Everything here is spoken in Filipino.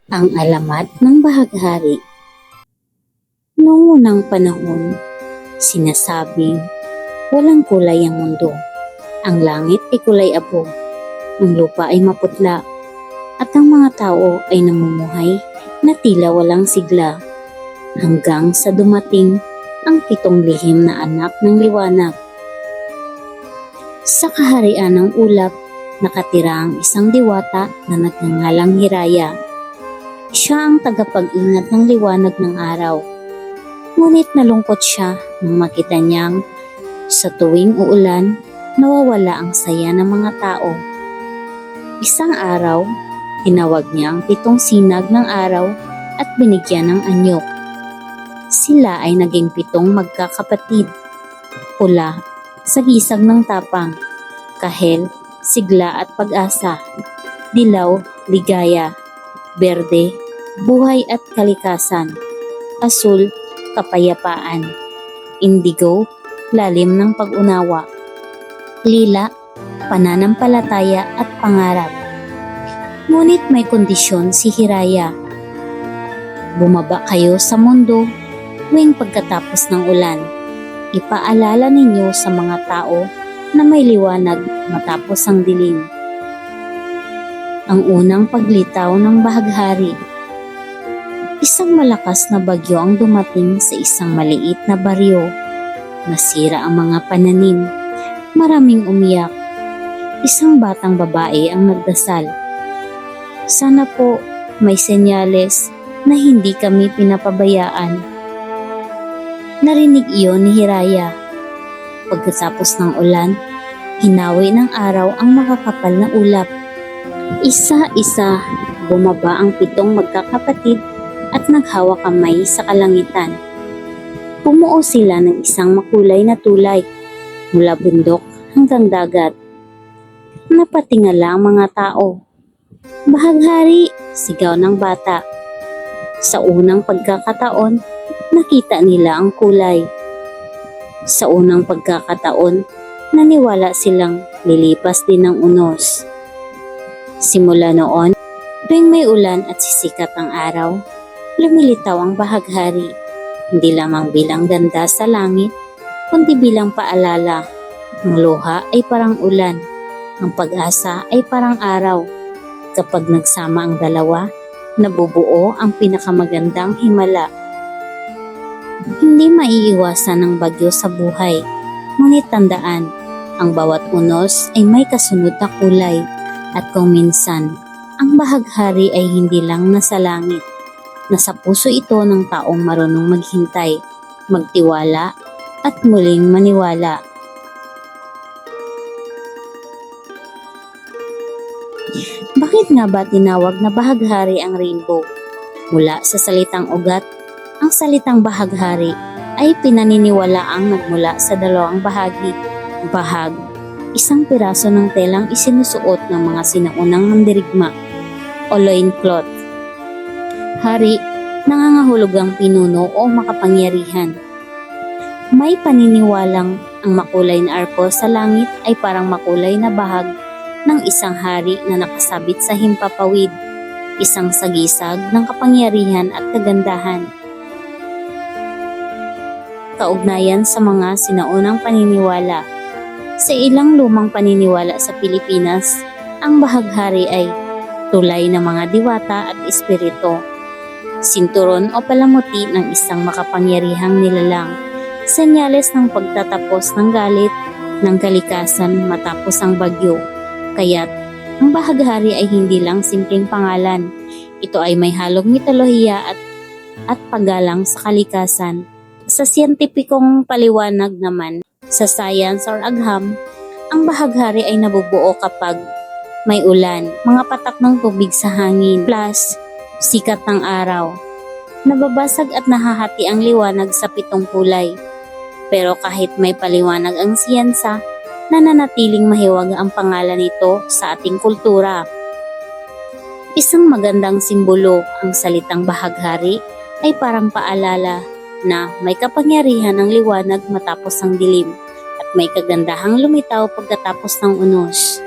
Ang alamat ng bahaghari. Noong unang panahon, sinasabing walang kulay ang mundo. Ang langit ay kulay abo, ang lupa ay maputla, at ang mga tao ay namumuhay na tila walang sigla. Hanggang sa dumating ang 7 lihim na anak ng liwanag. Sa kaharian ng ulap, nakatira ang isang diwata na nagngangalang Hiraya. Siya ang tagapag-ingat ng liwanag ng araw. Ngunit nalungkot siya nang makita niyang sa tuwing uulan, nawawala ang saya ng mga tao. Isang araw, tinawag niya ang 7 sinag ng araw at binigyan ng anyok. Sila ay naging 7 magkakapatid. Pula, sagisag ng tapang, kahel, sigla at pag-asa, dilaw, ligaya, berde, buhay at kalikasan, asul, kapayapaan, indigo, lalim ng pag-unawa, lila, pananampalataya at pangarap. Ngunit may kondisyon si Hiraya. Bumaba kayo sa mundo tuwing pagkatapos ng ulan. Ipaalala ninyo sa mga tao na may liwanag matapos ang dilim. Ang unang paglitaw ng bahaghari. Isang malakas na bagyo ang dumating sa isang maliit na baryo. Nasira ang mga pananim. Maraming umiyak. Isang batang babae ang nagdasal. Sana po may senyales na hindi kami pinapabayaan. Narinig iyon ni Hiraya. Pagkatapos ng ulan, hinawi ng araw ang makakapal na ulap. Isa-isa, bumaba ang 7 magkakapatid at naghawa kamay sa kalangitan. Bumuo sila ng isang makulay na tulay mula bundok hanggang dagat. Napatingala ang mga tao. Bahaghari, sigaw ng bata. Sa unang pagkakataon, nakita nila ang kulay. Sa unang pagkakataon, naniwala silang lilipas din ng unos. Simula noon, tuwing may ulan at sisikat ang araw, lumilitaw ang bahaghari, hindi lamang bilang ganda sa langit, kundi bilang paalala. Ang luha ay parang ulan, ang pag-asa ay parang araw. Kapag nagsama ang dalawa, nabubuo ang pinakamagandang himala. Hindi maiiwasan ng bagyo sa buhay, ngunit tandaan, ang bawat unos ay may kasunod na kulay. At kung minsan, ang bahaghari ay hindi lang nasa langit, nasa puso ito ng taong marunong maghintay, magtiwala, at muling maniwala. Bakit nga ba tinawag na bahaghari ang rainbow? Mula sa salitang ugat, ang salitang bahaghari ay pinaniniwalaang nagmula sa 2 bahagi. Bahag, isang piraso ng telang isinusuot ng mga sinaunang mandirigma o loincloth. Hari, nangangahulugang pinuno o makapangyarihan. May paniniwalang ang makulay na arko sa langit ay parang makulay na bahag ng isang hari na nakasabit sa himpapawid, isang sagisag ng kapangyarihan at kagandahan. Kaugnayan sa mga sinaunang paniniwala. Sa ilang lumang paniniwala sa Pilipinas, ang bahaghari ay tulay ng mga diwata at espiritu, sinturon o palamuti ng isang makapangyarihang nilalang, senyales ng pagtatapos ng galit ng kalikasan matapos ang bagyo. Kaya't ang bahaghari ay hindi lang simpleng pangalan, ito ay may halong mitolohiya at paggalang sa kalikasan. Sa siyentipikong paliwanag naman, sa science or agham, ang bahaghari ay nabubuo kapag may ulan, mga patak ng tubig sa hangin, plus sikat ng araw. Nababasag at nahahati ang liwanag sa 7 kulay. Pero kahit may paliwanag ang siyensa, nananatiling mahiwaga ang pangalan nito sa ating kultura. Isang magandang simbolo, ang salitang bahaghari ay parang paalala na may kapangyarihan ang liwanag matapos ang dilim at may kagandahang lumitaw pagkatapos ng unos.